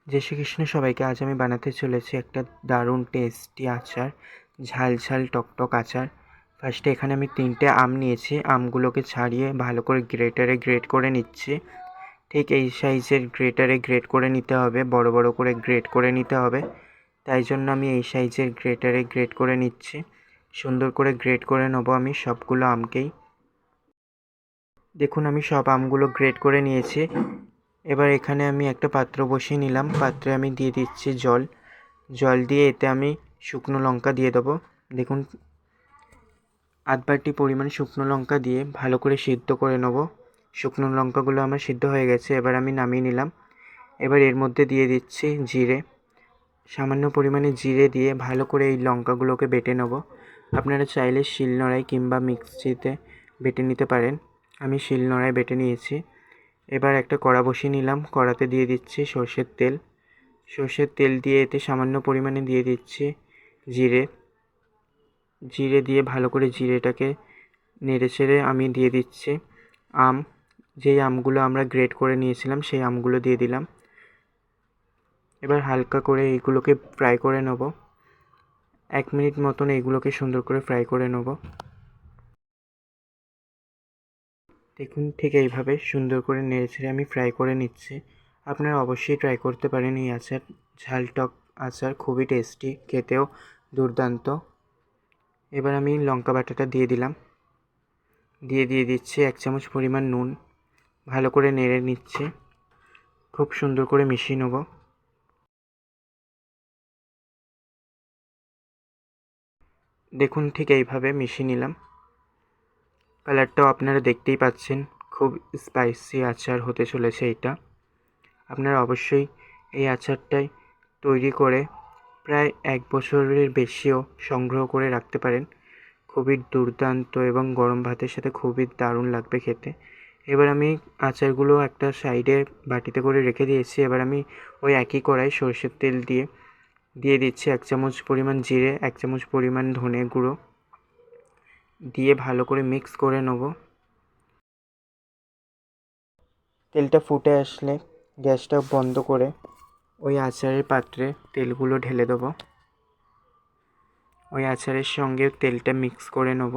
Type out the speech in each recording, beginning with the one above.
জয় শ্রীকৃষ্ণ সবাইকে। আজ আমি বানাতে চলেছি একটা দারুণ টেস্টি আচার, ঝাল ঝাল টকটক আচার। ফার্স্টে এখানে আমি 3টে আম নিয়েছি। আমগুলোকে ছাড়িয়ে ভালো করে গ্রেটারে গ্রেট করে নিচ্ছি। ঠিক এই সাইজের গ্রেটারে গ্রেট করে নিতে হবে, বড় বড় করে গ্রেট করে নিতে হবে। তাই জন্য আমি এই সাইজের গ্রেটারে গ্রেট করে নিচ্ছি। সুন্দর করে গ্রেট করে নেবো আমি সবগুলো আমকেই। দেখুন আমি সব আমগুলো গ্রেট করে নিয়েছি। এবার এখানে আমি একটা পাত্র বসিয়ে নিলাম। পাত্রে আমি দিয়ে দিচ্ছি জল দিয়ে এতে আমি শুকনো লঙ্কা দিয়ে দেবো। দেখুন আধ বাটি পরিমাণ শুকনো লঙ্কা দিয়ে ভালো করে সিদ্ধ করে নেব। শুকনো লঙ্কাগুলো আমার সিদ্ধ হয়ে গেছে, এবার আমি নামিয়ে নিলাম। এবার এর মধ্যে দিয়ে দিচ্ছি জিরে, সামান্য পরিমাণে জিরে দিয়ে ভালো করে এই লঙ্কাগুলোকে বেটে নেব। আপনারা চাইলে শিলনোড়ায় কিংবা মিক্সিতে বেটে নিতে পারেন। আমি শিলনোড়ায় বেটে নিয়েছি। এবার একটা কড়া বসিয়ে নিলাম। কড়াতে দিয়ে দিচ্ছি সর্ষের তেল দিয়ে এতে সামান্য পরিমাণে দিয়ে দিচ্ছি জিরে দিয়ে ভালো করে জিরেটাকে নেড়েচেড়ে আমি দিয়ে দিচ্ছি যেই আমগুলো আমরা গ্রেট করে নিয়েছিলাম সেই আমগুলো দিয়ে দিলাম। এবার হালকা করে এইগুলোকে ফ্রাই করে নেব। 1 মিনিট মতন এইগুলোকে সুন্দর করে ফ্রাই করে নেব। দেখুন ঠিক এইভাবে সুন্দর করে নেড়েচেড়ে আমি ফ্রাই করে নিচ্ছি। আপনারা অবশ্যই ট্রাই করতে পারেন এই আচার, ঝাল টক আচার খুবই টেস্টি, খেতেও দুর্দান্ত। এবার আমি লঙ্কা বাটাটা দিয়ে দিলাম, দিয়ে দিচ্ছি 1 চামচ পরিমাণ নুন। ভালো করে নেড়ে নিচ্ছি, খুব সুন্দর করে মিশিয়ে নেব। দেখুন ঠিক এইভাবে মিশিয়ে নিলাম। কালারটাও আপনারা দেখতেই পাচ্ছেন, খুব স্পাইসি আচার হতে চলেছে এটা। আপনারা অবশ্যই এই আচারটাই তৈরি করে প্রায় 1 বছরের বেশিও সংগ্রহ করে রাখতে পারেন। খুবই দুর্দান্ত এবং গরম ভাতের সাথে খুবই দারুণ লাগবে খেতে। এবার আমি আচারগুলো একটা সাইডে বাটিতে করে রেখে দিয়েছি। এবার আমি ওই একই কড়াই সরষের তেল দিয়ে দিচ্ছি 1 চামচ পরিমাণ জিরে, 1 চামচ পরিমাণ ধনে গুঁড়ো দিয়ে ভালো করে মিক্স করে নেব। তেলটা ফুটে আসলে গ্যাসটা বন্ধ করে ওই আচারের পাত্রে তেলগুলো ঢেলে দেবো। ওই আচারের সঙ্গে তেলটা মিক্স করে নেব।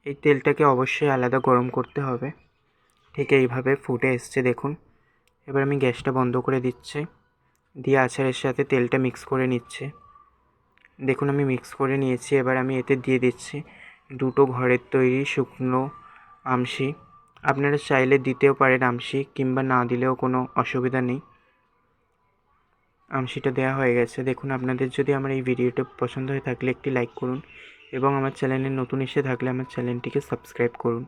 এই তেলটাকে অবশ্যই আলাদা গরম করতে হবে। ঠিক এইভাবে ফুটে এসছে দেখুন। এবার আমি গ্যাসটা বন্ধ করে দিচ্ছি, দিয়ে আচারের সাথে তেলটা মিক্স করে নিচ্ছে। দেখুন আমি মিক্স করে নিয়েছি। এবার আমি এতে দিয়ে দিচ্ছি 2টো ঘরের তৈরি শুকনো আমশি। আপনারা চাইলে দিতেও পারেন আমশি, কিংবা না দিলেও কোনো অসুবিধা নেই। আমশিটা দেওয়া হয়ে গেছে। দেখুন আপনাদের যদি আমার এই ভিডিওটা পছন্দ হয়ে থাকলে একটি লাইক করুন এবং আমার চ্যানেলে নতুন এসে থাকলে আমার চ্যানেলটিকে সাবস্ক্রাইব করুন।